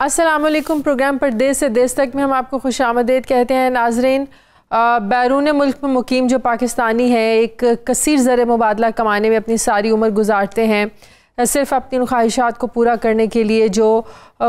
अस्सलामुअलैकुम। प्रोग्राम परदेस से देश तक में हम आपको खुशामदीद कहते हैं। नाजरीन, बैरून मुल्क में मुकीम जो पाकिस्तानी है एक कसीर ज़र मुबादला कमाने में अपनी सारी उम्र गुजारते हैं, सिर्फ अपनी उन ख्वाहिशात को पूरा करने के लिए जो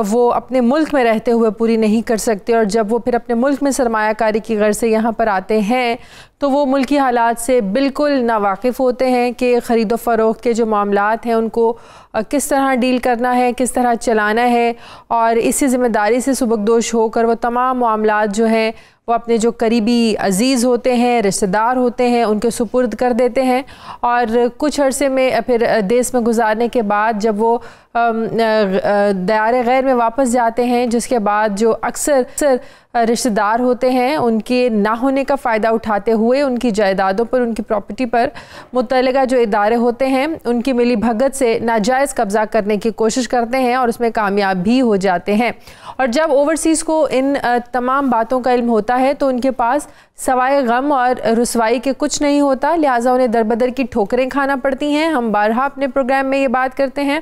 वो अपने मुल्क में रहते हुए पूरी नहीं कर सकते, और जब वो फिर अपने मुल्क में सरमायाकारी की गर्ज से यहाँ पर आते हैं तो वो मुल्की हालात से बिल्कुल नावाकिफ़ होते हैं कि ख़रीदो फ़रोख्त के जो मामलात हैं उनको किस तरह डील करना है, किस तरह चलाना है, और इसी ज़िम्मेदारी से सुबकदोश होकर वो तमाम मामलात जो हैं वो अपने जो करीबी अजीज़ होते हैं, रिश्तेदार होते हैं, उनके सुपुर्द कर देते हैं। और कुछ अरसे में फिर देश में गुजारने के बाद जब वो दयार गैर में वापस जाते हैं, जिसके बाद जो अक्सर रिश्तेदार होते हैं उनके ना होने का फ़ायदा उठाते हुए उनकी जायदादों पर, उनकी प्रॉपर्टी पर मुतल्लिका जो इदारे होते हैं उनकी मिली भगत से नाजायज़ कब्ज़ा करने की कोशिश करते हैं और उसमें कामयाब भी हो जाते हैं। और जब ओवरसीज़ को इन तमाम बातों का इल्म होता है तो उनके पास सवाए गम और रुसवाई के कुछ नहीं होता, लिहाजा उन्हें दरबदर की ठोकरें खाना पड़ती हैं। हम बारहा अपने प्रोग्राम में ये बात करते हैं।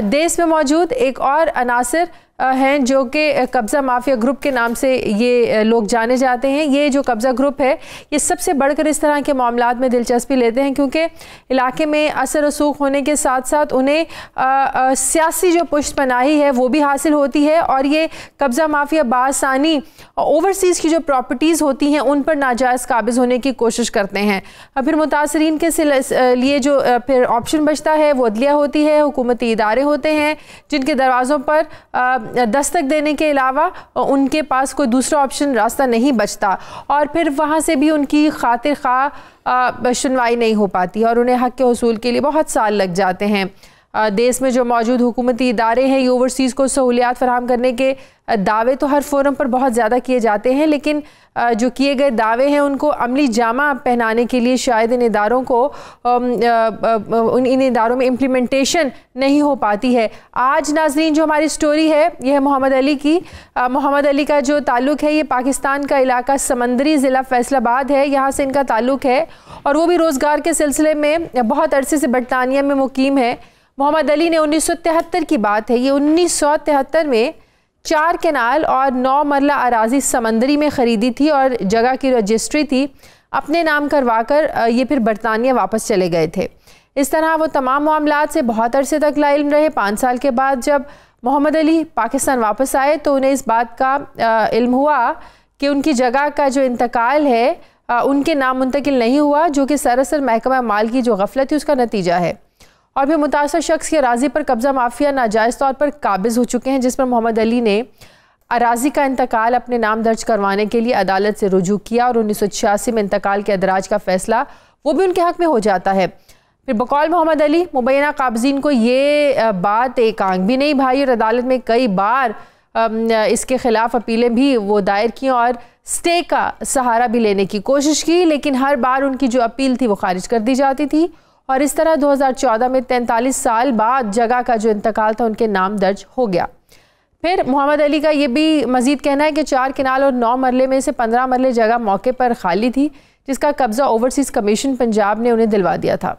देश में मौजूद एक और अनासर हैं जो कि कब्ज़ा माफिया ग्रुप के नाम से ये लोग जाने जाते हैं। ये जो कब्ज़ा ग्रुप है ये सबसे बढ़कर इस तरह के मामलात में दिलचस्पी लेते हैं क्योंकि इलाके में असर रसूख होने के साथ साथ उन्हें सियासी जो पुष्ट पनाही है वो भी हासिल होती है, और ये कब्ज़ा माफिया बासानी ओवरसीज़ की जो प्रॉपर्टीज़ होती हैं उन पर नाजायज़ काबिज़ होने की कोशिश करते हैं। फिर मुतासरीन के लिए जो फिर ऑप्शन बचता है वो अदलिया होती है, हुकूमती इदारे होते हैं जिनके दरवाज़ों पर दस्तक देने के अलावा उनके पास कोई दूसरा ऑप्शन रास्ता नहीं बचता, और फिर वहाँ से भी उनकी खातिर खा सुनवाई नहीं हो पाती और उन्हें हक़ के हुसूल के लिए बहुत साल लग जाते हैं। देश में जो मौजूद हुकूमती इदारे हैं ये ओवरसीज़ को सहूलियात फराहम करने के दावे तो हर फोरम पर बहुत ज़्यादा किए जाते हैं, लेकिन जो किए गए दावे हैं उनको अमली जामा पहनाने के लिए शायद इन इदारों को इन इदारों में इम्प्लीमेंटेशन नहीं हो पाती है। आज नाजरीन जो हमारी स्टोरी है यह है मोहम्मद अली की। मोहम्मद अली का जो ताल्लुक़ है ये पाकिस्तान का इलाका समंदरी ज़िला फैसलाबाद है, यहाँ से इनका ताल्लुक़ है और वो भी रोज़गार के सिलसिले में बहुत अरसे से बरतानिया में मुकीम है। मोहम्मद अली ने 1973 की बात है, ये 1973 में 4 केनाल और 9 मरला अराजी समंदरी में ख़रीदी थी और जगह की रजिस्ट्री थी अपने नाम करवा कर ये फिर बरतानिया वापस चले गए थे। इस तरह वो तमाम मामलात से बहुत अरसे तक लाइल्म रहे। 5 साल के बाद जब मोहम्मद अली पाकिस्तान वापस आए तो उन्हें इस बात का इल्म हुआ कि उनकी जगह का जो इंतकाल है उनके नाम मुंतकिल नहीं हुआ, जो कि सरासर महकमा माल की जो गफलत थी उसका नतीजा है। और फिर मुतासर शख्स के अराजी पर कब्ज़ा माफिया नाजायज़ तौर पर काबिज़ हो चुके हैं, जिस पर मोहम्मद अली ने अराजी का इंतकाल अपने नाम दर्ज करवाने के लिए अदालत से रुजू किया और 1986 में इंतकाल के अदराज का फ़ैसला वो भी उनके हक़ में हो जाता है। फिर बकौल मोहम्मद अली मुबैना काबिज़ीन को ये बात एक आंख भी नहीं भाई और अदालत में कई बार इसके ख़िलाफ़ अपीलें भी वो दायर की और स्टे का सहारा भी लेने की कोशिश की, लेकिन हर बार उनकी जो अपील थी वो खारिज कर दी जाती थी। और इस तरह 2014 में 43 साल बाद जगह का जो इंतकाल था उनके नाम दर्ज हो गया। फिर मोहम्मद अली का ये भी मज़ीद कहना है कि 4 केनाल और 9 मरले में से 15 मरले जगह मौके पर खाली थी, जिसका कब्ज़ा ओवरसीज़ कमीशन पंजाब ने उन्हें दिलवा दिया था,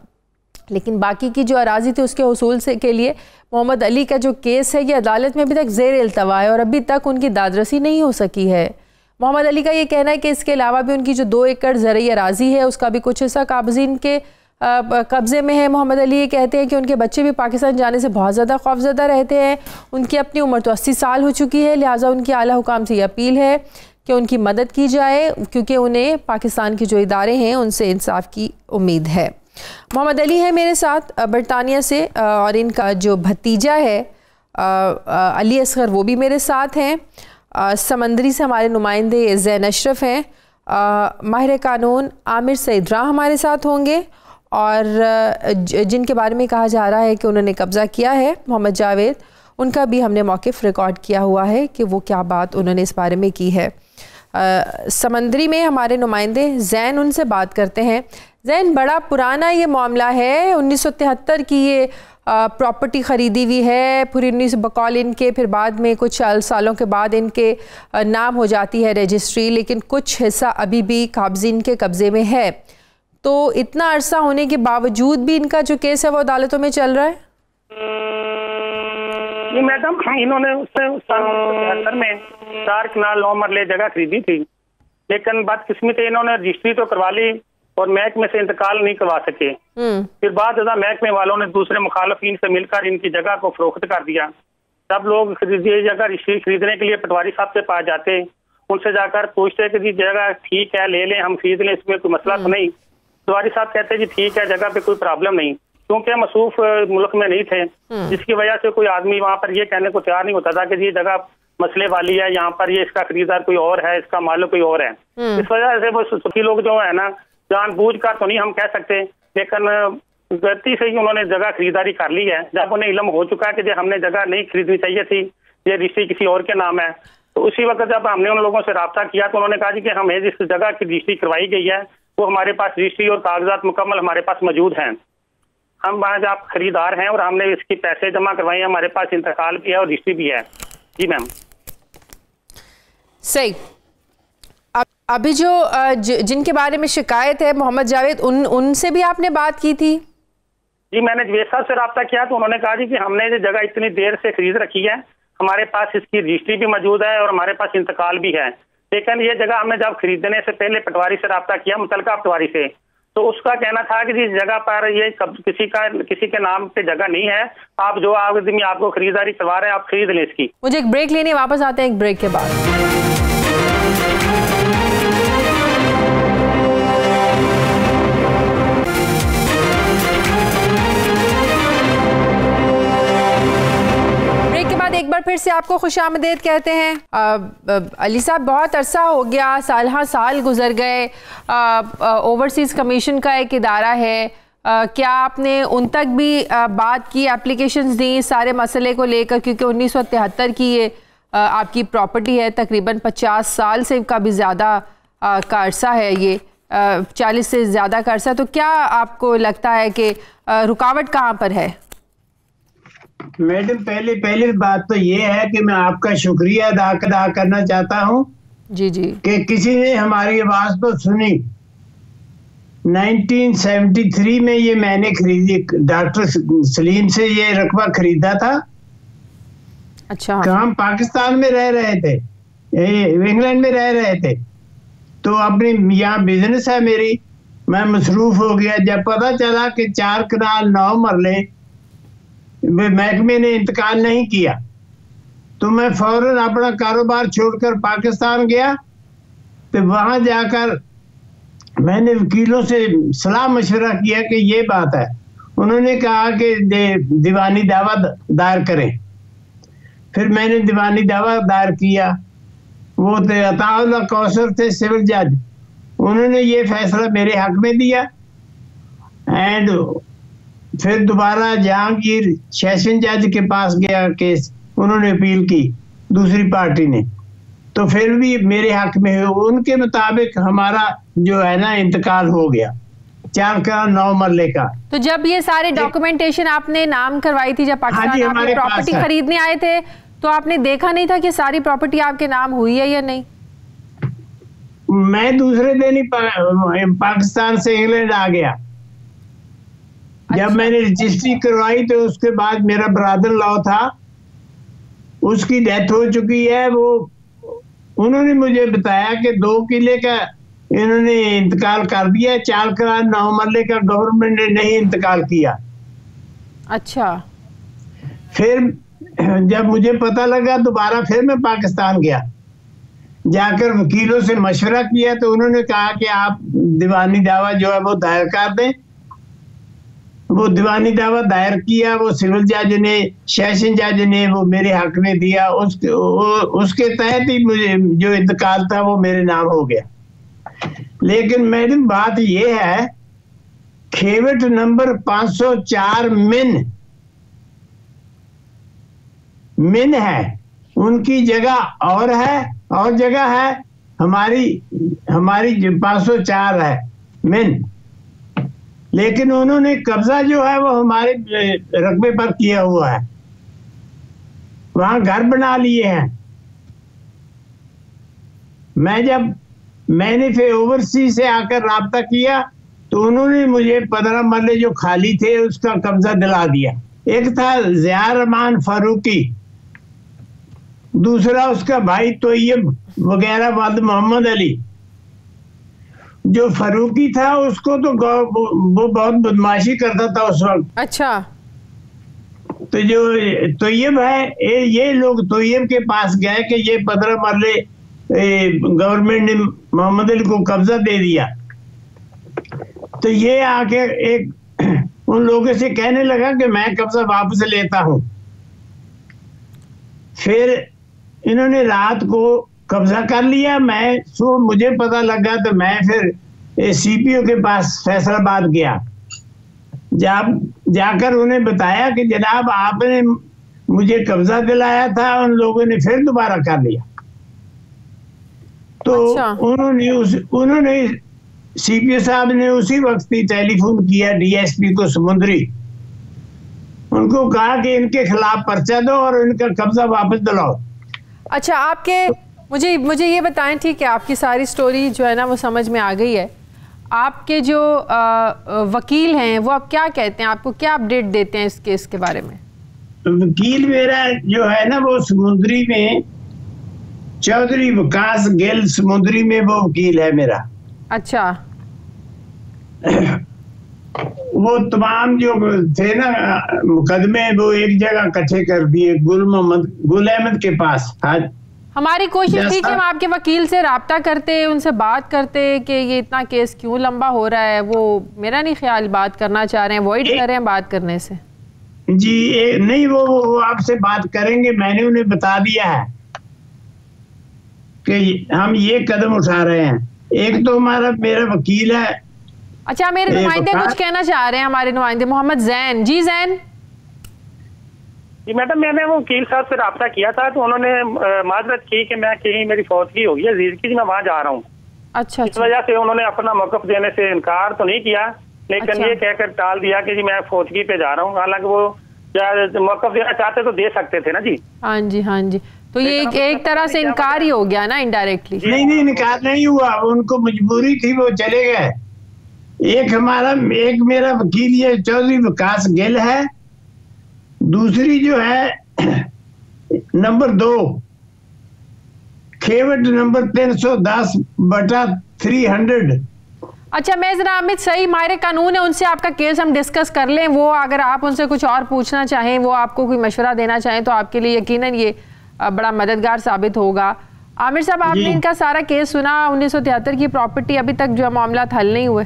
लेकिन बाकी की जो अराजी थी उसके हुसूल से के लिए मोहम्मद अली का जो केस है ये अदालत में अभी तक ज़ेर इल्तवा है और अभी तक उनकी दादरसी नहीं हो सकी है। मोहम्मद अली का ये कहना है कि इसके अलावा भी उनकी जो 2 एकड़ ज़रई अराजी है उसका भी कुछ हिस्सा काबिज़ीन के कब्ज़े में है। मोहम्मद अली ये कहते हैं कि उनके बच्चे भी पाकिस्तान जाने से बहुत ज़्यादा खौफज़दा रहते हैं। उनकी अपनी उम्र तो 80 साल हो चुकी है, लिहाजा उनकी आला हुकाम से ये अपील है कि उनकी मदद की जाए क्योंकि उन्हें पाकिस्तान के जो इदारे हैं उनसे इंसाफ की उम्मीद है। मोहम्मद अली है मेरे साथ बरतानिया से और इनका जो भतीजा है अली असगर वो भी मेरे साथ हैं। समंदरी से हमारे नुमाइंदे ज़ैन अशरफ हैं। माहिर कानून आमिर सईदरा हमारे साथ होंगे और जिनके बारे में कहा जा रहा है कि उन्होंने कब्ज़ा किया है मोहम्मद जावेद, उनका भी हमने मौक़िफ़ रिकॉर्ड किया हुआ है कि वो क्या बात उन्होंने इस बारे में की है। समंदरी में हमारे नुमाइंदे ज़ैन उनसे बात करते हैं। ज़ैन, बड़ा पुराना ये मामला है, 1973 की ये प्रॉपर्टी ख़रीदी हुई है, पूरी 19 बकौल इनके, फिर बाद में कुछ सालों के बाद इनके नाम हो जाती है रजिस्ट्री, लेकिन कुछ हिस्सा अभी भी काबिज़ीन के कब्ज़े में है। तो इतना अरसा होने के बावजूद भी इनका जो केस है वो अदालतों में चल रहा है। जी मैडम, इन्होंने उससे 1973 में 4 कनाल 9 मरले जगह खरीदी थी, लेकिन बदकिस्मती इन्होंने रजिस्ट्री तो करवा ली और महकमे से इंतकाल नहीं करवा सके। फिर बाद महकमे वालों ने दूसरे मुखालफिन से मिलकर इनकी जगह को फरोख्त कर दिया। सब लोग ये जगह रजिस्ट्री खरीदने के लिए पटवारी साहब के पास जाते, उनसे जाकर पूछते कि जी जगह ठीक है, ले लें, हम खरीद लें, इसमें कोई मसला तो नहीं। पटवारी साहब कहते जी ठीक है, जगह पे कोई प्रॉब्लम नहीं, क्योंकि मसूफ मुल्क में नहीं थे, जिसकी वजह से कोई आदमी वहाँ पर ये कहने को तैयार नहीं होता था कि ये जगह मसले वाली है, यहाँ पर ये इसका खरीदार कोई और है, इसका मालिक कोई और है। इस वजह से वो सुखी लोग जो है ना, जानबूझ कर तो नहीं हम कह सकते, लेकिन गलती से ही उन्होंने जगह खरीदारी कर ली है। जब उन्हें इल्म हो चुका है कि हमने जगह नहीं खरीदनी चाहिए थी, ये रजिस्ट्री किसी और के नाम है, तो उसी वक्त जब हमने उन लोगों से राब्ता किया तो उन्होंने कहा जी कि हमें जिस जगह की रजिस्ट्री करवाई गई है वो हमारे पास रजिस्ट्री और कागजात मुकम्मल हमारे पास मौजूद हैं, हम वहाँ आप खरीदार हैं और हमने इसकी पैसे जमा करवाए हैं, हमारे पास इंतकाल भी है और रजिस्ट्री भी है। जी मैम। सही। अभी जो जिनके बारे में शिकायत है मोहम्मद जावेद, उनसे भी आपने बात की थी? जी मैंने जवेद साहब से राब्ता किया तो उन्होंने कहा जी कि हमने ये जगह इतनी देर से खरीद रखी है, हमारे पास इसकी रजिस्ट्री भी मौजूद है और हमारे पास इंतकाल भी है, लेकिन ये जगह हमने जब खरीदने से पहले पटवारी से राब्ता किया, मुतलका पटवारी से, तो उसका कहना था कि जिस जगह पर ये किसी के नाम पे जगह नहीं है, आप जो आदमी आपको खरीदारी करवा रहे हैं आप खरीद लें इसकी। मुझे एक ब्रेक लेने वापस आते हैं, एक ब्रेक के बाद। एक बार फिर से आपको खुशामदीद कहते हैं। अली साहब, बहुत अरसा हो गया, साल गुजर गए, ओवरसीज़ कमीशन का एक इदारा है, क्या आपने उन तक भी बात की, एप्लीकेशंस दी सारे मसले को लेकर? क्योंकि 1973 की ये आपकी प्रॉपर्टी है, तकरीबन 50 साल से का भी ज़्यादा का अरसा है, ये 40 से ज़्यादा का अरसा, तो क्या आपको लगता है कि रुकावट कहाँ पर है? मैडम, पहली बात तो ये है कि मैं आपका शुक्रिया अदा करना चाहता हूँ जी कि किसी ने हमारी आवाज तो सुनी। 1973 में ये मैंने खरीदी, डॉक्टर सलीम से ये रकबा खरीदा था। अच्छा। हम पाकिस्तान में रह रहे थे, इंग्लैंड में रह रहे थे, तो अपनी यहाँ बिजनेस है मेरी, मैं मसरूफ हो गया। जब पता चला कि 4 कनाल 9 मरले महकमे ने इंतकाल नहीं किया, तो मैं फौरन अपना कारोबार छोड़कर पाकिस्तान गया। तो वहां जाकर मैंने वकीलों से सलाह मशवरा किया कि ये बात है। उन्होंने कहा कि दीवानी दावा दायर करें। फिर मैंने दीवानी दावा दायर किया। वो अताउल्लाह कौसर थे सिविल जज, उन्होंने ये फैसला मेरे हक में दिया। एंड फिर दोबारा जहांगीर सेशन जज के पास गया केस, उन्होंने अपील की दूसरी पार्टी ने, तो फिर भी मेरे हक में है। उनके मुताबिक हमारा जो है ना इंतकाल हो गया 4 कनाल 9 मरले का। तो जब ये सारे डॉक्यूमेंटेशन आपने नाम करवाई थी, जब पाकिस्तान आपने प्रॉपर्टी खरीदने आए थे, तो आपने देखा नहीं था कि सारी प्रॉपर्टी आपके नाम हुई है या नहीं? मैं दूसरे दिन ही पाकिस्तान से इंग्लैंड आ गया। जब मैंने रजिस्ट्री करवाई तो उसके बाद मेरा ब्रदर लॉ था, उसकी डेथ हो चुकी है। वो उन्होंने मुझे बताया कि 2 किले का इन्होंने इंतकाल कर दिया, 4 कनाल 9 मरले का गवर्नमेंट ने नहीं इंतकाल किया। अच्छा। फिर जब मुझे पता लगा दोबारा फिर मैं पाकिस्तान गया, जाकर वकीलों से मशवरा किया, तो उन्होंने कहा कि आप दीवानी दावा जो है वो दायर कर दें। वो दीवानी दावा दायर किया, वो सिविल जज ने, सेशन जज ने वो मेरे हक में दिया। उसके तहत ही मुझे जो इंतकाल था वो मेरे नाम हो गया। लेकिन मैडम बात ये है, खेवट नंबर 504 मिन है, उनकी जगह और है और जगह है, हमारी 504 है मिन, लेकिन उन्होंने कब्जा जो है वो हमारे रकबे पर किया हुआ है, वहां घर बना लिए हैं। मैंने फिर ओवरसीज से आकर राब्ता किया तो उन्होंने मुझे 15 मरले जो खाली थे उसका कब्जा दिला दिया। एक था ज़िया रहमान फारूकी, दूसरा उसका भाई तोयब वगैरह बाद मोहम्मद अली। जो फरूकी था उसको तो वो बहुत बदमाशी करता था उस वक्त। अच्छा। तो जो तोयब है ये लोग तोयब के पास गए कि ये 15 मरले गवर्नमेंट ने मोहम्मद अली को कब्जा दे दिया। तो ये आके एक उन लोगों से कहने लगा कि मैं कब्जा वापस लेता हूं। फिर इन्होंने रात को कब्जा कर लिया। मुझे पता लगा तो मैं फिर सीपीओ के पास फैसलाबाद गया। जाकर उन्हें बताया कि जनाब आपने मुझे कब्जा दिलाया था, उन लोगों ने फिर दोबारा कर लिया। तो अच्छा। उन्होंने सीपीओ साहब ने उसी वक्त ही टेलीफोन किया डीएसपी को समुद्री। उनको कहा कि इनके खिलाफ पर्चा दो और इनका कब्जा वापस दिलाओ। अच्छा, मुझे ये बताएं, ठीक है, आपकी सारी स्टोरी जो है ना वो समझ में आ गई है। आपके जो वकील हैं वो अब क्या कहते हैं, आपको क्या अपडेट देते हैं इस केस के बारे में? वकील मेरा जो है ना वो समुद्री में चौधरी विकास गिल समुद्री में वो वकील है मेरा। अच्छा। वो तमाम जो थे ना मुकदमे वो एक जगह इकट्ठे कर दिए गुल अहमद के पास। आज हमारी कोशिश थी कि हम आपके वकील से राब्ता करते, उनसे बात करते कि ये इतना केस क्यों लंबा हो रहा है। वो मेरा नहीं ख्याल बात करना चाह रहे हैं, अवॉइड कर रहे हैं बात करने से। जी नहीं, वो आपसे बात करेंगे। मैंने उन्हें बता दिया है कि हम ये कदम उठा रहे हैं। एक तो मेरा वकील है। अच्छा, मेरे नुमाइंदे कुछ कहना चाह रहे हैं, हमारे नुमाइंदे मोहम्मद जैन। जी जैन। जी मैडम, मैंने वो वकील साहब से राब्ता किया था तो उन्होंने माजरत की कि मैं कहीं मेरी फौतगी हो गई है अजीज की, मैं वहाँ जा रहा हूँ। अच्छा। इस वजह से उन्होंने अपना मौकफ देने से इनकार तो नहीं किया, लेकिन अच्छा। ये कहकर टाल दिया कि जी मैं फौतगी पे जा रहा हूँ। हालांकि वो मौकफ देना चाहते तो दे सकते थे ना जी। हाँ जी, हाँ जी। तो ये एक तरह से इनकार ही हो गया ना इनडायरेक्टली। नहीं, इनकार नहीं हुआ, उनको मजबूरी थी, वो चले गए। एक मेरा वकील ये चौधरी विकास गिल है। दूसरी जो है नंबर 2 खेवट नंबर 310/300। अच्छा, मैं जरा अमित सही माहिर कानून है, उनसे आपका केस हम डिस्कस कर लें। वो अगर आप उनसे कुछ और पूछना चाहें, वो आपको कोई मशवरा देना चाहें तो आपके लिए यकीनन ये बड़ा मददगार साबित होगा। आमिर साहब, आपने इनका सारा केस सुना। 1973 की प्रॉपर्टी अभी तक जो मामला हल नहीं हुए।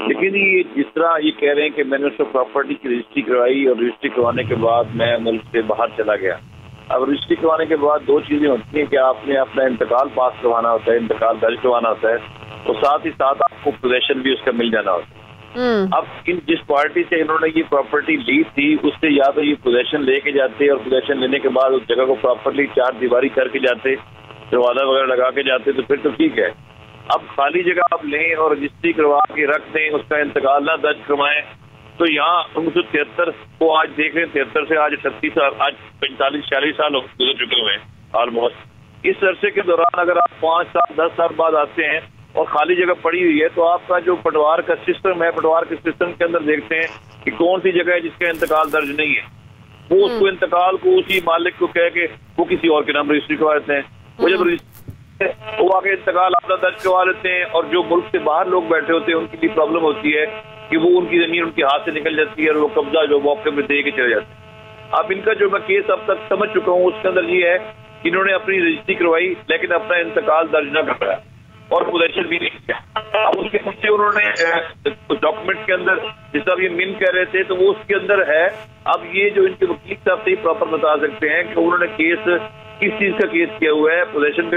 लेकिन ये जिस तरह ये कह रहे हैं कि मैंने उसको प्रॉपर्टी की रजिस्ट्री करवाई और रजिस्ट्री करवाने के बाद मैं मुल्क से बाहर चला गया। अब रजिस्ट्री करवाने के बाद 2 चीजें होती हैं कि आपने अपना इंतकाल पास करवाना होता है, इंतकाल दर्ज करवाना होता है, और साथ ही साथ आपको पोजेशन भी उसका मिल जाना होता है। अब जिस पार्टी से इन्होंने ये प्रॉपर्टी ली थी उससे या तो ये पोजेशन लेके जाते और पोजेशन लेने के बाद उस जगह को प्रॉपरली 4 दीवारी करके जाते, दरवाजा वगैरह लगा के जाते तो फिर तो ठीक है। अब खाली जगह आप लें और रजिस्ट्री करवा के रख दें, उसका इंतकाल ना दर्ज करवाएं, तो यहाँ 1973 को आज देख रहे हैं, 73 से आज 38 साल, आज 45-46 साल गुजर चुके हुए हैं ऑलमोस्ट। इस अरसे के दौरान अगर आप 5 साल 10 साल बाद आते हैं और खाली जगह पड़ी हुई है तो आपका जो पटवार का सिस्टम है, पटवार के सिस्टम के अंदर देखते हैं कि कौन सी जगह है जिसका इंतकाल दर्ज नहीं है, वो उसको इंतकाल को उसी मालिक को कह के वो किसी और के नाम रजिस्ट्री करवा देते हैं। वो जब वो आगे इंतकाल अपना दर्ज करवा लेते हैं और जो मुल्क से बाहर लोग बैठे होते हैं उनकी भी प्रॉब्लम होती है कि वो उनकी जमीन उनके हाथ से निकल जाती है और वो कब्जा जो मौके में दे के चले जाते हैं। अब इनका जो मैं केस अब तक समझ चुका हूँ उसके अंदर ये है कि इन्होंने अपनी रजिस्ट्री करवाई लेकिन अपना इंतकाल दर्ज न करवाया और पोजेशन भी नहीं किया। अब उसके पीछे उन्होंने डॉक्यूमेंट के अंदर जिस ये मिन कह रहे थे तो वो उसके अंदर है। अब ये जो इनके वकील साहब से ही प्रॉपर बता सकते हैं कि उन्होंने केस किस चीज का केस किया हुआ है, पोजेशन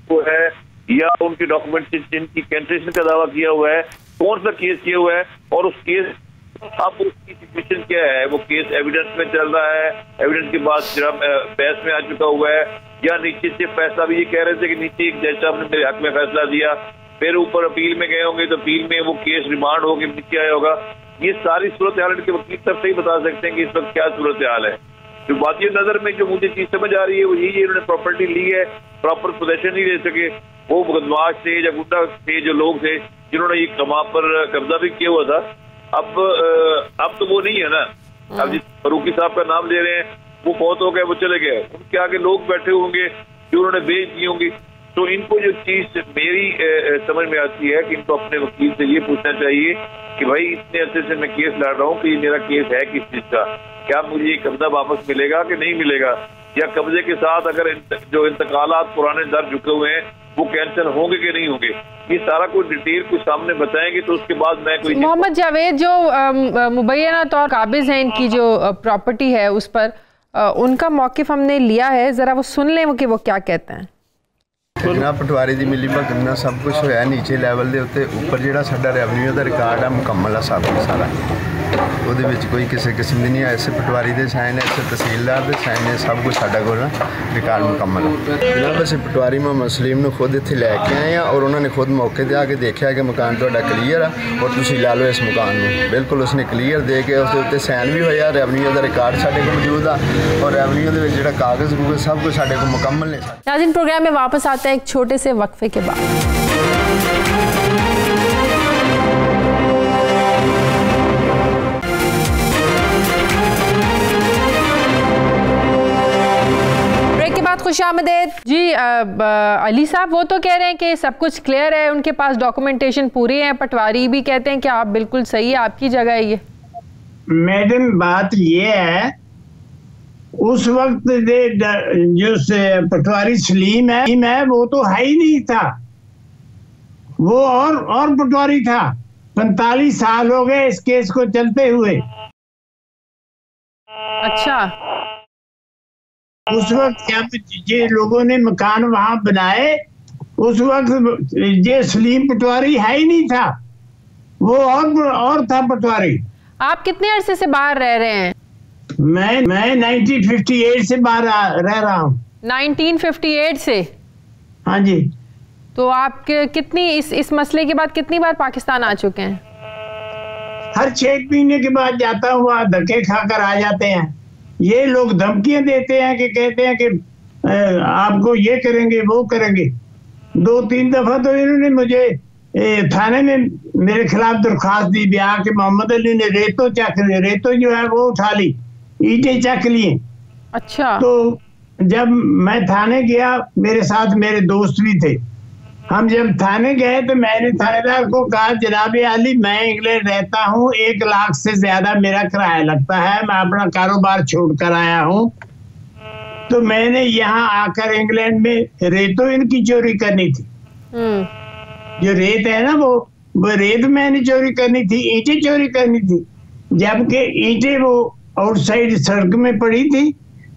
को है या उनके डॉक्यूमेंट जिनकी कैंसलेशन का दावा किया हुआ है, कौन सा केस किया हुआ है और उस केस अब उसकी सिचुएशन क्या है। वो केस एविडेंस में चल रहा है, एविडेंस के बाद बहस में आ चुका हुआ है या नीचे से फैसला भी ये कह रहे थे कि नीचे एक जज साहब ने मेरे हक में फैसला दिया, फिर ऊपर अपील में गए होंगे तो अपील में वो केस रिमांड होकर नीचे आया होगा। ये सारी सूरत हाल इनके वकील साहब से ही बता सकते हैं कि इस वक्त क्या सूरत हाल है। जो बाकी नजर में जो मुझे चीज समझ आ रही है वो यही है, इन्होंने प्रॉपर्टी ली है, प्रॉपर पोजेशन नहीं ले सके। वो बदमाश थे या गुंडा थे जो लोग थे जिन्होंने ये वहां पर कब्जा भी किया हुआ था। अब तो वो नहीं है ना। अब जिस फरूकी साहब का नाम ले रहे हैं वो बहुत हो गए, वो चले गए, उनके आगे लोग बैठे होंगे जो उन्होंने बेच दी होंगी। तो इनको जो चीज मेरी समझ में आती है कि इनको अपने वकील से ये पूछना चाहिए कि भाई इतने अरसे से मैं केस लड़ रहा हूँ कि ये मेरा केस है किस चीज का, क्या मुझे ये कब्जा वापस मिलेगा कि नहीं मिलेगा, या कब्जे के साथ अगर जो इंतकालात पुराने दर चुके हुए हैं वो कैंसिल होंगे कि नहीं होंगे, ये सारा कुछ डिटेल कुछ सामने बताएंगे तो उसके बाद मैं कोई। मोहम्मद जावेद जो मुबैना तौर काबिज हैं इनकी जो प्रॉपर्टी है उस पर उनका मौक़िफ़ हमने लिया है, ज़रा वो सुन लें कि वो क्या कहते हैं। जनाब पटवारी की मिली भगत सब कुछ होया नीचे लैवल के उत्ते, उपर जो साडा रेवन्यू का रिकॉर्ड है मुकम्मल है सब सारा, वो कोई किसी किस्म की नहीं है, इस पटवारी के साइन है, इस तहसीलदार के साइन है, सब कुछ साडा कोल रिकॉर्ड मुकम्मल है। जनाब अस पटवारी मोहम्मद सलीम ने खुद इत्थे लैके आए हैं और उन्होंने खुद मौके पर आके देखा कि मकान तुहाडा क्लीयर है और तुसीं ला लो इस मकान में, बिल्कुल उसने क्लीयर दे के उसके उत्ते साइन भी होया, रेवन्यू का रिकॉर्ड साडे कोल मौजूद है और रेवन्यू के जिहड़ा कागज़ कूगज़ सब कुछ साडे कोल मुकम्मल है। नाज़रीन प्रोग्राम में वापस आते हैं एक छोटे से वक्फे के बाद। खुशामदीद जी। अली साहब वो तो कह रहे हैं कि सब कुछ क्लियर है, उनके पास डॉक्यूमेंटेशन पूरी है, पटवारी भी कहते हैं कि आप बिल्कुल सही है, आपकी जगह है ये। मैडम बात ये है उस वक्त जो पटवारी सलीम है वो तो है ही नहीं था, वो और पटवारी था। 45 साल हो गए इस केस को चलते हुए। अच्छा, उस वक्त जब ये लोगों ने मकान वहां बनाए उस वक्त ये सलीम पटवारी है ही नहीं था, वो और था पटवारी। आप कितने अरसे से बाहर रह रहे हैं? मैं 1958 से बाहर रह रहा हूँ। 1958 से? हाँ जी। तो आप कितनी इस मसले के बाद कितनी बार पाकिस्तान आ चुके हैं? हर 6 महीने के बाद जाता हुआ, धक्के खाकर आ जाते हैं। ये लोग धमकियां देते हैं कि कहते हैं कि आपको ये करेंगे वो करेंगे। 2-3 दफा तो इन्होंने मुझे थाने में मेरे खिलाफ दरख्वास्त दी भी कि मोहम्मद अली ने रेतो जो है वो उठा ली, ईंटें चक लिए। अच्छा। तो जब मैं थाने गया, मेरे साथ मेरे दोस्त भी थे, हम जब थाने गए तो मैंने थानेदार को कहा जनाब अली मैं इंग्लैंड रहता हूँ, 1 लाख से ज्यादा मेरा किराया लगता है, मैं अपना कारोबार छोड़कर आया हूँ, तो मैंने यहाँ आकर इंग्लैंड में रेतो इनकी चोरी करनी थी। जो रेत है ना वो रेत मैंने चोरी करनी थी, ईंटें चोरी करनी थी, जबकि ईंटें वो आउटसाइड सड़क में पड़ी थी।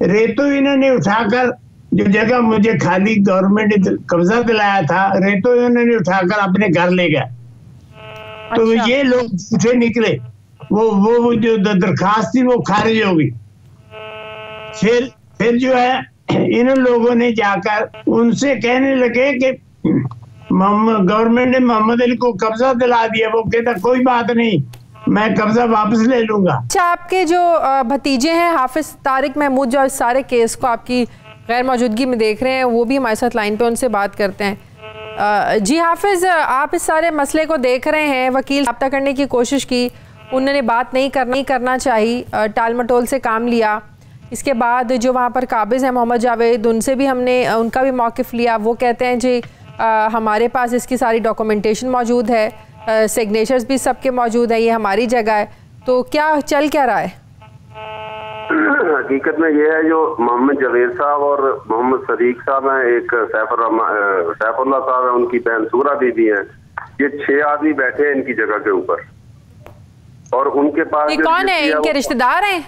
रेतो इन्होंने उठाकर जो जगह मुझे खाली गवर्नमेंट ने कब्जा दिलाया था, रेतो इन्होंने उठाकर अपने घर ले गए। अच्छा। तो ये लोग झूठे निकले, वो जो दरखास्त थी वो खारिज हो गई। फिर जो है इन लोगों ने जाकर उनसे कहने लगे कि गवर्नमेंट ने मोहम्मद अली को कब्जा दिला दिया। वो कहता कोई बात नहीं, मैं कब्जा वापस ले लूंगा। अच्छा, आपके जो भतीजे हैं हाफिज तारिक महमूद जो इस सारे केस को आपकी गैर मौजूदगी में देख रहे हैं, वो भी हमारे साथ लाइन पे, उनसे बात करते हैं। जी हाफिज, आप इस सारे मसले को देख रहे हैं, वकील रब्ता करने की कोशिश की, उन्होंने बात नहीं करना चाहिए, टाल मटोल से काम लिया। इसके बाद जो वहाँ पर काबिज हैं मोहम्मद जावेद, उनसे भी हमने उनका भी मौक़िफ़ लिया। वो कहते हैं जी हमारे पास इसकी सारी डॉक्यूमेंटेशन मौजूद है, सिग्नेचर्स भी सबके मौजूद है, ये हमारी जगह है। तो क्या चल क्या रहा है? हकीकत में ये है, जो मोहम्मद जावेद साहब और मोहम्मद सदीक साहब हैं, एक सैफुल्लाह साहब हैं, उनकी बहन सूरा बीबी हैं, ये 6 आदमी बैठे हैं इनकी जगह के ऊपर। और उनके पास कौन है? इनके रिश्तेदार हैं?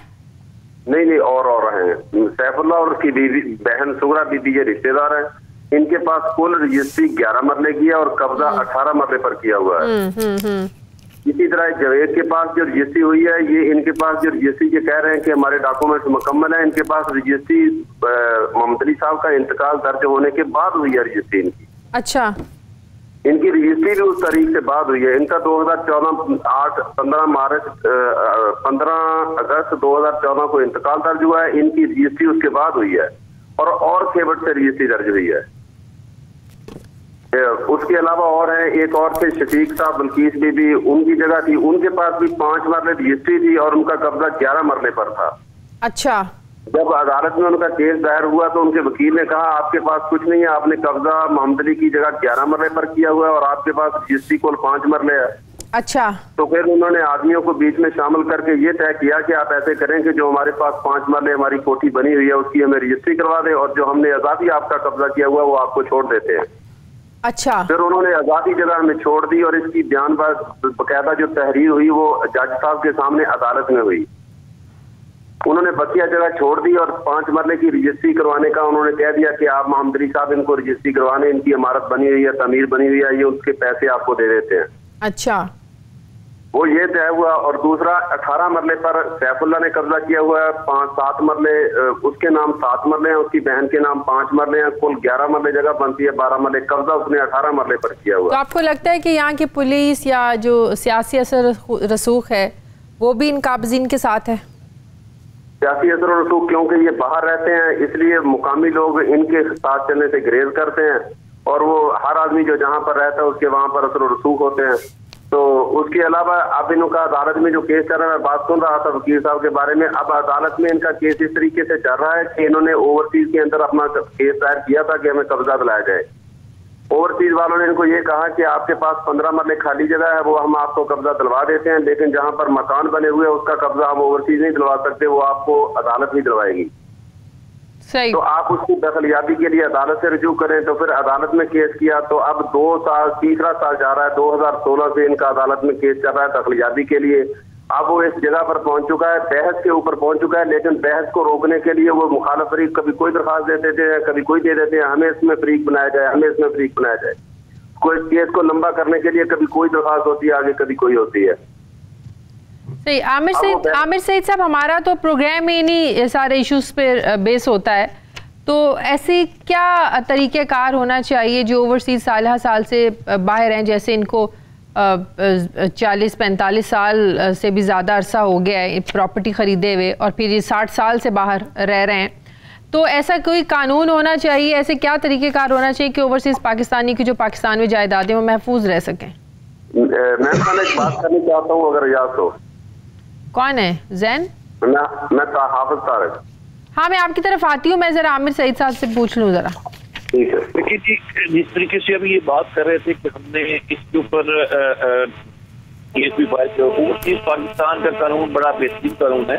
नहीं, और हैं। सैफुल्लाह और उसकी बीबी बहन सूरा बीबी ये रिश्तेदार हैं। इनके पास कुल रजिस्ट्री 11 मरले की है और कब्जा 18 मरले पर किया हुआ है। इसी तरह जवेद के पास जो रजिस्ट्री हुई है, ये इनके पास जो रजिस्ट्री ये कह रहे हैं कि हमारे डॉक्यूमेंट्स मुकम्मल है, इनके पास रजिस्ट्री मोहम्मद अली साहब का इंतकाल दर्ज होने के बाद हुई है रजिस्ट्री इनकी। अच्छा। इनकी रजिस्ट्री भी उस तारीख से बाद हुई है। इनका 15 अगस्त 2014 को इंतकाल दर्ज हुआ है, इनकी रजिस्ट्री उसके बाद हुई है और खेबट से रजिस्ट्री दर्ज हुई है। उसके अलावा और है, एक और थे शफीक साहब, बल्कीस बीबी, उनकी जगह थी, उनके पास भी 5 मरले रजिस्ट्री थी और उनका कब्जा 11 मरले पर था। अच्छा। जब अदालत में उनका केस दायर हुआ तो उनके वकील ने कहा आपके पास कुछ नहीं है, आपने कब्जा मोहम्मद अली की जगह 11 मरले पर किया हुआ है और आपके पास रजिस्ट्री कुल 5 मरले है। अच्छा। तो फिर उन्होंने आदमियों को बीच में शामिल करके ये तय किया कि आप ऐसे करें कि जो हमारे पास 5 मरले हमारी कोठी बनी हुई है उसकी हमें रजिस्ट्री करवा दें और जो हमने आजादी आपका कब्जा किया हुआ वो आपको छोड़ देते हैं। अच्छा। फिर उन्होंने आजादी जगह हमें छोड़ दी और इसकी बयान बकायदा जो तहरीर हुई वो जज साहब के सामने अदालत में हुई। उन्होंने बकिया जगह छोड़ दी और 5 मरले की रजिस्ट्री करवाने का उन्होंने कह दिया कि आप मोहम्मद अली साहब इनको रजिस्ट्री करवाने, इनकी इमारत बनी हुई है, तमीर बनी हुई है, ये उसके पैसे आपको दे देते हैं। अच्छा। वो ये तय हुआ। और दूसरा 18 मरले पर सैफुल्ला ने कब्जा किया हुआ है, 5-7 मरले उसके नाम 7 मरले हैं, उसकी बहन के नाम 5 मरले हैं, कुल 11 मरले जगह बनती है, 12 मरले कब्जा उसने 18 मरले पर किया हुआ। तो आपको लगता है कि यहाँ की पुलिस या जो सियासी असर रसूख है वो भी इन काबजीन के साथ है? सियासी असर और रसूख क्योंकि ये बाहर रहते हैं इसलिए मुकामी लोग इनके साथ चलने से गुरेज करते हैं और वो हर आदमी जो जहाँ पर रहता है उसके वहाँ पर असर और रसूख होते हैं। तो उसके अलावा अब इनका अदालत में जो केस चल रहा है, मैं बात सुन रहा था वकील साहब के बारे में, अब अदालत में इनका केस इस तरीके से चल रहा है कि इन्होंने ओवरसीज के अंदर अपना केस दायर किया था कि हमें कब्जा दिलाया जाए। ओवरसीज वालों ने इनको ये कहा कि आपके पास 15 मरले खाली जगह है, वो हम आपको कब्जा दिलवा देते हैं, लेकिन जहां पर मकान बने हुए हैं उसका कब्जा हम ओवरसीज नहीं दिलवा सकते, वो आपको अदालत ही दिलवाएगी। सही। तो आप उसकी दखलयाबी के लिए अदालत से रजू करें। तो फिर अदालत में केस किया तो अब 2 साल, तीसरा साल जा रहा है, 2016 से इनका अदालत में केस चल रहा है दखलयाबी के लिए। अब वो इस जगह पर पहुंच चुका है, बहस के ऊपर पहुंच चुका है, लेकिन बहस को रोकने के लिए वो मुखालिफ फरीक कभी कोई दरखास्त दे देते हैं, कभी कोई दे देते हैं, हमें इसमें फरीक बनाया जाए, हमें इसमें फरीक बनाया जाए। कोई केस को लंबा करने के लिए कभी कोई दरखास्त होती है आगे, कभी कोई होती है। सही। आमिर सईद साहब, हमारा तो प्रोग्राम ही इन्हीं सारे इश्यूज पे बेस होता है, तो ऐसे क्या तरीक़ेकार होना चाहिए जो ओवरसीज साल से बाहर हैं, जैसे इनको 40-45 साल से भी ज़्यादा अरसा हो गया है प्रॉपर्टी ख़रीदे हुए और फिर ये 60 साल से बाहर रह रहे हैं, तो ऐसा कोई कानून होना चाहिए, ऐसे क्या तरीक़ेकार होना चाहिए कि ओवरसीज पाकिस्तानी की जो पाकिस्तान में जायदादें वो महफूज रह सकें? मैं एक बात करनी चाहता हूँ अगर इजाज़त हो। कौन है? जैन? मैं हाफिज तारिक। हाँ, मैं आपकी तरफ आती हूँ, मैं ज़रा आमिर सईद साहब से पूछ लूँ ज़रा। ठीक है। देखिए जी, जिस तरीके से अभी ये बात कर रहे थे कि हमने इसके ऊपर केस भी फाइल किया, ओवरसीज पाकिस्तान का कानून बड़ा बेहतरीन कानून है,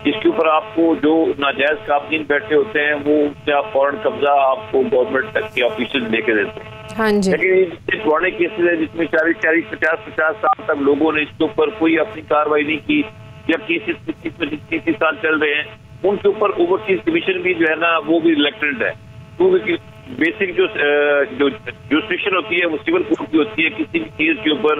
जिसके ऊपर आपको जो नाजायज काबजीन बैठे होते हैं वो उससे आप फौरन कब्जा आपको गवर्नमेंट तक के ऑफिशियल लेके देते हैं। हाँ जी। लेकिन जितने पुराने केसेज है जिसमें 40-50 साल तक लोगों ने इसके ऊपर कोई अपनी कार्रवाई नहीं की, या केसेस 25-30 साल चल रहे हैं, उनके ऊपर ओवरसीज कमीशन भी जो है ना वो भी रिलेक्टेड है। क्योंकि बेसिक जो जुरिस्डिक्शन होती है वो सिविल कोर्ट की होती है, किसी भी केस के ऊपर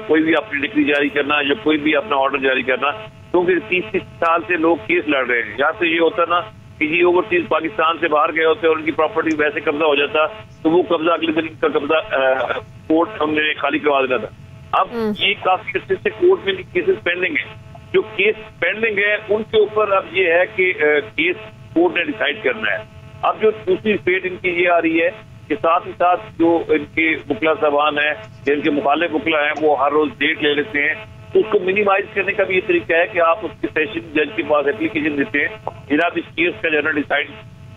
कोई भी अपनी डिक्री जारी करना या कोई भी अपना ऑर्डर जारी करना, क्योंकि 30 साल से लोग केस लड़ रहे हैं। यहाँ से ये होता ना कि जी ओवरसीज पाकिस्तान से बाहर गए होते और उनकी प्रॉपर्टी वैसे कब्जा हो जाता, तो वो कब्जा अगले दिन का कब्जा कोर्ट हमने खाली करवा देना था। अब ये काफी अच्छे से कोर्ट में केसेस पेंडिंग है, जो केस पेंडिंग है उनके ऊपर अब ये है कि केस कोर्ट ने डिसाइड करना है। अब जो दूसरी स्टेट इनकी ये आ रही है कि साथ ही साथ जो इनके बुकला सामान है, जिनके मुखालिफ बुकला है, वो हर रोज डेट ले लेते हैं, तो उसको मिनिमाइज करने का भी ये तरीका है कि आप उसके सेशन जज के पास एप्लीकेशन देते हैं, जनाब इस केस का जनरल डिसाइड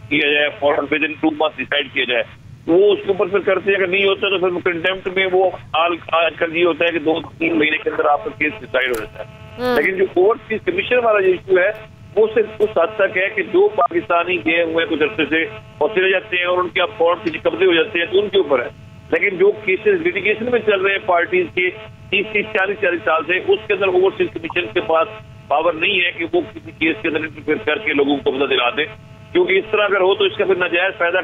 किया जाए, फॉरन विद इन 2 मंथ डिसाइड किया जाए। वो उसके ऊपर फिर करते हैं, अगर नहीं होता तो फिर कंटेम्प्ट में वो आजकल ये होता है कि 2-3 महीने के अंदर आपका केस डिसाइड हो जाता है। लेकिन जो ओवरसीज कमीशन वाला जो इशू है वो सिर्फ उस हद तक है कि जो पाकिस्तानी गए हुए कुछ अर्से से और चले जाते हैं और उनके अब फौरन से कब्जे हो जाते हैं तो उनके ऊपर है। लेकिन जो केसेस लिटिगेशन में चल रहे हैं पार्टीज के 30-40 साल से, उसके अंदर ओवरसीज कमीशन के पास पावर नहीं है कि वो किसी केस के अंदर इंटरफेयर करके लोगों को कब्जा दिला दे, क्योंकि इस तरह अगर हो तो इसका फिर नाजायज फायदा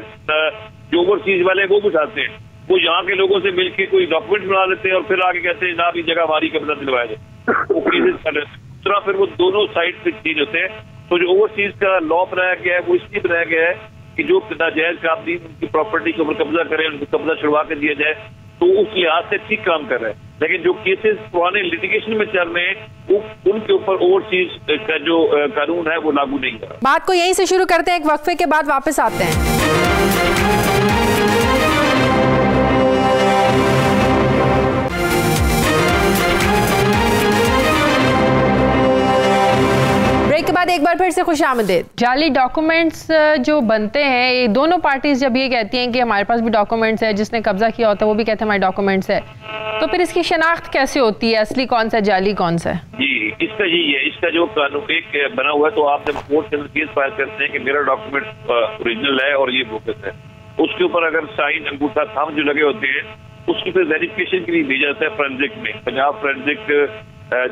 जो ओवरसीज वाले वो उठाते हैं। वो यहाँ के लोगों से मिलकर कोई डॉक्यूमेंट बना लेते हैं और फिर आगे कहते हैं जनाब ये जगह हमारी कब्जा दिलवाया जाए, वो केसेस कर रहे हैं। दूसरा फिर वो दोनों साइड से चीज होते हैं। तो जो ओवरसीज का लॉ बनाया गया है वो इसलिए बनाया गया है कि जो नाजायज काबीन उनकी प्रॉपर्टी के ऊपर कब्जा करें, उनको कब्जा छुड़वा के दिया जाए, तो उस लिहाज से ठीक काम कर रहे हैं। लेकिन जो केसेस पुराने लिटिगेशन में चल रहे हैं उनके ऊपर ओवरसीज का जो कानून है वो लागू नहीं कर रहा। बात को यहीं से शुरू करते हैं, एक वक्फे के बाद वापस आते हैं। साहब एक बार फिर से खुशामदीद। जाली डॉक्यूमेंट्स जो बनते हैं, ये दोनों पार्टीज जब ये कहती हैं कि हमारे पास भी डॉक्यूमेंट्स है, जिसने कब्जा किया होता है वो भी कहते हैं हमारे डॉक्यूमेंट्स है, तो फिर इसकी शनाख्त कैसे होती है, असली कौन सा जाली कौन सा है? जी, इसका यही है, इसका जो कानून एक बना हुआ है, तो आप जब कोर्ट के अंदर केस फाइल करते हैं कि मेरा डॉक्यूमेंट ओरिजिनल है और ये बोगस है, उसके ऊपर अगर साइन अंगूठा थंब जो लगे होते हैं उसकी फिर वेरिफिकेशन के लिए भेजा जाता है फोरेंसिक में। पंजाब फोरेंसिक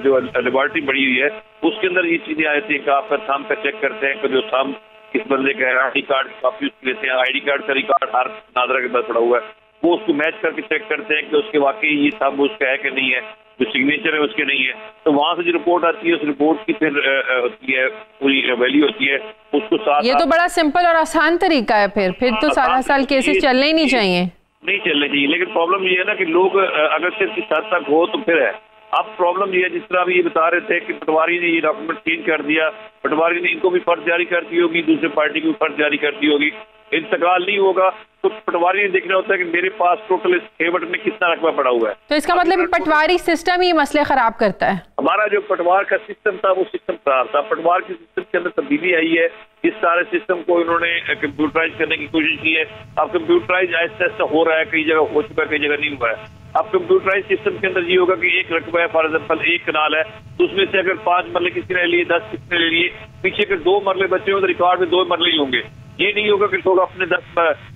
जो लेबोरेटरी बड़ी हुई है उसके अंदर ये चीजें आ जाती है कि आपका थंब का चेक करते हैं कि जो थंब किस बंदे का है, आई कार्ड कॉपी उसकी लेते हैं, आईडी कार्ड का रिकॉर्ड हर नादरा के पास पड़ा हुआ है, वो उसको मैच करके चेक करते हैं कि उसके वाकई ये थंब उसका है कि नहीं है, जो सिग्नेचर है उसके नहीं है, तो वहां से जो रिपोर्ट आती है उस रिपोर्ट की फिर होती है पूरी वैल्यू होती है उसको साथ। ये तो बड़ा सिंपल और आसान तरीका है, फिर तो सारा साल केसेस चलने ही नहीं चाहिए। नहीं चलने चाहिए, लेकिन प्रॉब्लम ये है ना कि लोग अगर सिर्फ इस हद तक हो तो फिर है। अब प्रॉब्लम ये है, जिस तरह अभी ये बता रहे थे कि पटवारी ने ये डॉक्यूमेंट चेंज कर दिया, पटवारी ने इनको भी फर्ज जारी कर दी होगी, दूसरे पार्टी को भी फर्ज जारी कर दी होगी, इंतकाल नहीं होगा तो पटवारी ने देखना होता है कि मेरे पास टोटल इस खेवट में कितना रकबा पड़ा हुआ है। तो इसका मतलब पटवारी सिस्टम ही मसले खराब करता है। हमारा जो पटवार का सिस्टम था वो सिस्टम खराब था। पटवार के सिस्टम के अंदर तब्दीली आई है, इस सारे सिस्टम को इन्होंने कंप्यूटराइज करने की कोशिश की है। अब कंप्यूटराइज आहिस्ता आहिस्ता हो रहा है, कई जगह हो चुका है, कई जगह नहीं हुआ है। अब कंप्यूटराइज सिस्टम के अंदर ये होगा कि एक रकबा है, फॉर एग्जाम्पल एक कनाल है, तो उसमें से अगर 5 मरले किसी ने लिए, 10 किसी ने ले लिए, पीछे के 2 मरले बचे हों तो रिकॉर्ड में 2 मरले ही होंगे। ये नहीं होगा कि लोग अपने 10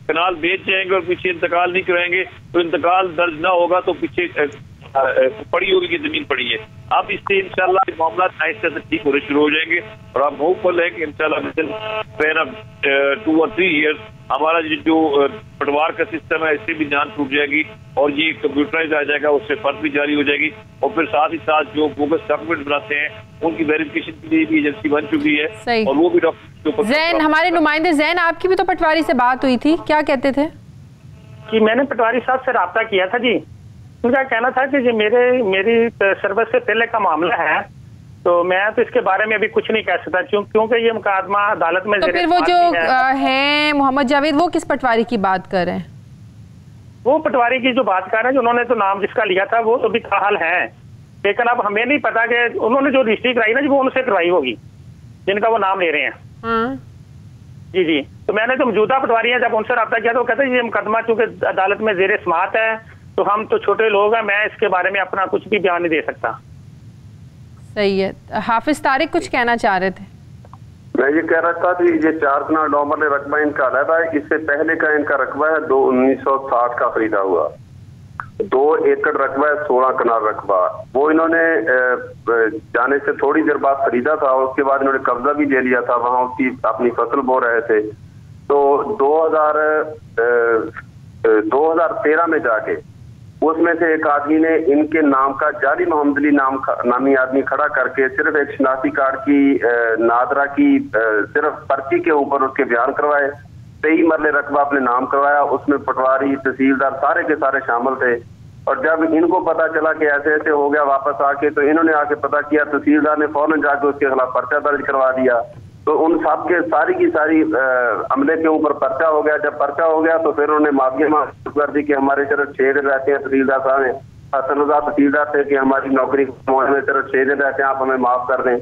कनाल बेच जाएंगे और पीछे इंतकाल नहीं कराएंगे, तो इंतकाल दर्ज ना होगा तो पीछे पड़ी होगी कि जमीन पड़ी है। अब इससे इंशाल्लाह मामला आहिस्ते से ठीक होने शुरू हो जाएंगे और आप होपफुल है कि इंशाल्लाह विदिन ऑफ 2 और 3 ईयर्स हमारा जो पटवार का सिस्टम है इससे भी जान छूट जाएगी और ये कंप्यूटराइज आ जाएगा, उससे फर्ज भी जारी हो जाएगी और फिर साथ ही साथ जो बोगस डॉक्यूमेंट बनाते हैं उनकी वेरिफिकेशन के लिए भी एजेंसी बन चुकी है और वो भी डॉक्यूमेंट। जैन, हमारे नुमाइंदे जैन, आपकी भी तो पटवारी से बात हुई थी, क्या कहते थे? कि मैंने पटवारी साहब से रब्ता किया था जी, उनका कहना था कि जो मेरी सर्विस से पहले का मामला है तो मैं तो इसके बारे में अभी कुछ नहीं कह सकता क्योंकि ये मुकदमा अदालत में। तो फिर वो जो है मोहम्मद जावेद, वो किस पटवारी की बात कर रहे हैं? वो पटवारी की जो बात कर रहे हैं, उन्होंने तो नाम जिसका लिया था वो तो भी हाल है, लेकिन अब हमें नहीं पता कि उन्होंने जो रजिस्ट्री कराई ना जी वो उनसे करवाई होगी जिनका वो नाम ले रहे हैं। जी जी, तो मैंने जो मौजूदा पटवारी है जब उनसे रब्ता किया तो कहते हैं ये मुकदमा चूंकि अदालत में जेर समाअत है तो हम तो छोटे लोग हैं, मैं इसके बारे में अपना कुछ भी बयान नहीं दे सकता। सही है। हाफिज तारिक कुछ कहना चाह रहे थे? मैं ये कह रहा था कि ये 4 कनाल डॉमर रकबा इनका अलग है, इससे पहले का इनका रकबा है 1960 का खरीदा हुआ 2 एकड़ रकबा है, 16 कनाल रकबा। वो इन्होंने जाने से थोड़ी देर बाद खरीदा था, उसके बाद इन्होंने कब्जा भी ले लिया था, वहां उसकी अपनी फसल बो रहे थे। तो 2013 में जाके उसमें से एक आदमी ने इनके नाम का जाली मोहम्मद अली नामी आदमी खड़ा करके सिर्फ एक शनाख्ती कार्ड की नादरा की सिर्फ पर्ची के ऊपर उसके बयान करवाए, 23 मरले रकबा अपने नाम करवाया, उसमें पटवारी तहसीलदार सारे के सारे शामिल थे। और जब इनको पता चला कि ऐसे ऐसे हो गया वापस आके, तो इन्होंने आके पता किया, तहसीलदार ने फौरन जाके उसके खिलाफ पर्चा दर्ज करवा दिया। तो उन सब के सारी की सारी अमले के ऊपर पर्चा हो गया। जब पर्चा हो गया तो फिर उन्होंने माफी मांग कर दी कि हमारे सिर्फ 6 दिन रहते हैं, तहसीलदार साहब ने हसनरजा तहसीलदार थे कि हमारी नौकरी में सिर्फ 6 दिन रहते हैं, आप हमें माफ कर दें।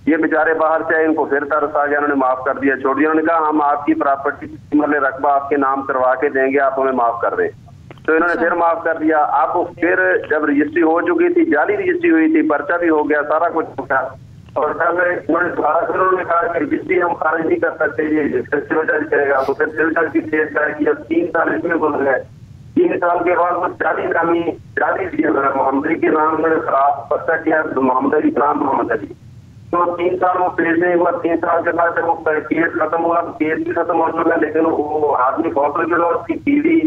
ये बेचारे बाहर से आए, इनको फिर तरस आ गया, उन्होंने माफ कर दिया, छोड़ दिया। उन्होंने कहा हम आपकी प्रॉपर्टी मरले रकबा आपके नाम करवा के देंगे, आप हमें माफ कर दें। तो इन्होंने फिर माफ कर दिया। अब फिर जब रजिस्ट्री हो चुकी थी, जाली रजिस्ट्री हुई थी, पर्चा भी हो गया, सारा कुछ हो गया, और उन्होंने कहा कि रजिस्ट्री हम खारिज नहीं कर सकते, ये सिविल जज करेगा। तो फिर सिविल जज की केस कर किया, 3 साल इसमें गुजर गए। 3 साल के बाद वो जाली मोहम्मद अली के नाम में खराब पर्चा किया, मोहम्मद अली नाम मोहम्मद अली। तो 3 साल वो पेश नहीं हुआ। 3 साल के बाद जब वो केस खत्म हुआ, केस भी खत्म हो चुका, लेकिन वो आदमी फौत हो गया, उसकी बीवी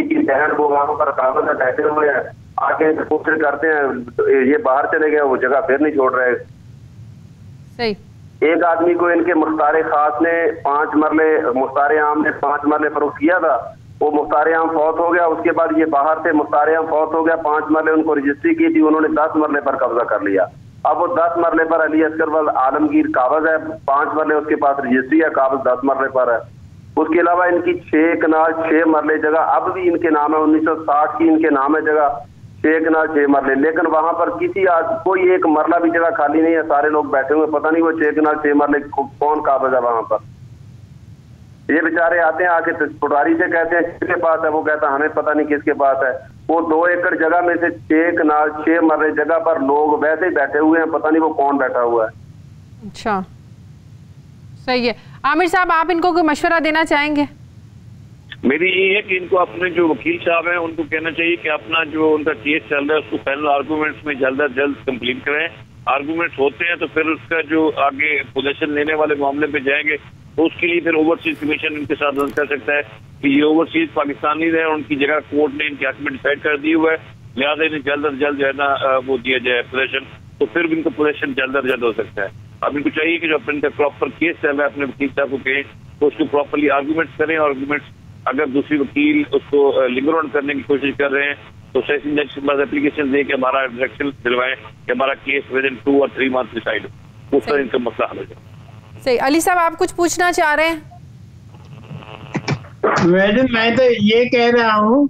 की बहन वो वहां पर कागज बैठे हुए हैं, आगे कोशिश करते हैं, ये बाहर चले गए, वो जगह फिर नहीं छोड़ रहे। सही। एक आदमी को इनके मुख्तार खास ने 5 मरले, मुख्तार आम ने 5 मरले फरोख्त किया था, वो मुख्तार आम फौत हो गया। उसके बाद ये बाहर से मुख्तार आम फौत हो गया, 5 मरले उनको रजिस्ट्री की थी, उन्होंने 10 मरले पर कब्जा कर लिया। अब वो 10 मरले पर अली अस्कर आलमगीर कागज है, 5 मरले उसके पास रजिस्ट्री है, कागज 10 मरले पर है। उसके अलावा इनकी 6 कनाल 6 मरले जगह अब भी इनके नाम है, 1960 की इनके नाम है जगह, 6 कनाल 6 मरले, लेकिन वहां पर कोई एक मरला भी जगह खाली नहीं है, सारे लोग बैठे हुए, पता नहीं वो 6 कनाल 6 मरले कौन काबिज है वहां पर। ये बेचारे आते हैं आके पटवारी से कहते हैं किसके पास है, वो कहता है हमें पता नहीं किसके पास है। वो 2 एकड़ जगह में से 6 कनाल 6 मरले जगह पर लोग वैसे ही बैठे हुए हैं, पता नहीं वो कौन बैठा हुआ है। अच्छा, सही है। आमिर साहब, आप इनको कोई मशवरा देना चाहेंगे? मेरी ये है कि इनको अपने जो वकील साहब हैं उनको कहना चाहिए कि अपना जो उनका केस चल रहा है उसको फाइनल आर्गूमेंट्स में जल्द से जल्द कंप्लीट करें। आर्गूमेंट्स होते हैं तो फिर उसका जो आगे पोजीशन लेने वाले मामले पे जाएंगे तो उसके लिए फिर ओवरसीज कमीशन इनके साथ कर सकता है कि ये ओवरसीज पाकिस्तानी है, उनकी जगह कोर्ट ने इनके हक में डिसाइड कर दी हुआ है, लिहाजा इन्हें जल्द से जल्द जो है ना वो दिया जाए पोजीशन, तो फिर भी इनका पोजीशन जल्द से जल्द हो सकता है। अब इनको चाहिए कि जो अपने इनका प्रॉपर केस चल रहा है अपने वकील साहब को कहें तो उसको प्रॉपरली आर्गूमेंट्स करें। आर्गूमेंट्स अगर दूसरी वकील उसको लिंगर ऑन करने की कोशिश कर रहे हैं तो सेशन जज के पास एप्लीकेशन दे के हमारा डायरेक्शन दिलवाएं कि हमारा केस विद इन 2 और 3 मंथ डिसाइड हो, उस तरह इनका मसला हल हो जाए। सही। अली साहब, आप कुछ पूछना चाह रहे हैं? मैडम, मैं तो ये कह रहा हूँ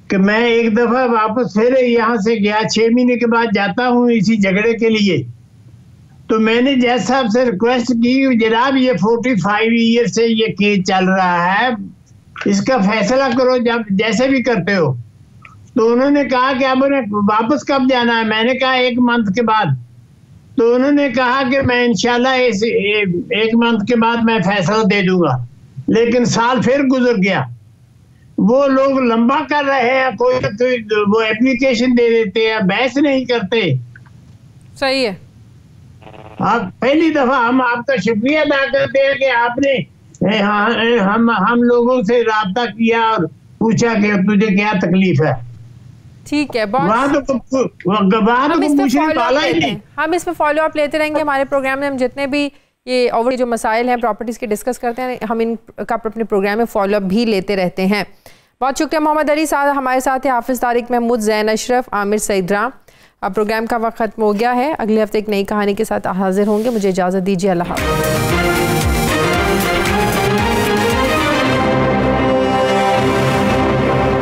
कि मैं एक दफा वापस फिर यहाँ से गया, 6 महीने के बाद जाता हूँ इसी झगड़े के लिए, तो मैंने जज साहब से रिक्वेस्ट की जनाब ये 45 ईयर से ये केस चल रहा है, इसका फैसला करो जब जैसे भी करते हो। तो उन्होंने कहा कि अब वापस कब जाना है? मैंने कहा 1 मंथ के बाद। तो उन्होंने कहा कि मैं इंशाल्लाह 1 मंथ के बाद मैं फैसला दे दूंगा। लेकिन साल फिर गुजर गया, वो लोग लंबा कर रहे हैं, कोई वो एप्लीकेशन दे देते हैं, बहस नहीं करते। सही है। आप पहली दफा हम आपका शुक्रिया अदा करते हैं कि आपने हम लोगों से राब्ता किया और पूछा कि तुझे क्या तकलीफ है। ठीक है, वहाँ तो हम इस पे फॉलो अप लेते रहेंगे। हमारे प्रोग्राम में हम जितने भी ये ओवर जो मसाइल हैं प्रॉपर्टीज़ के डिस्कस करते हैं, हम इनका अपने प्रोग्राम में फॉलो अप भी लेते रहते हैं। बहुत शुक्रिया। मोहम्मद अली साहब हमारे साथ हैं, हाफिज़ तारिक महमूद, ज़ैन अशरफ, आमिर सईदराम। अब प्रोग्राम का वक्त ख़त्म हो गया है। अगले हफ्ते एक नई कहानी के साथ हाजिर होंगे। मुझे इजाज़त दीजिए। अल्लाह हाफ़िज़।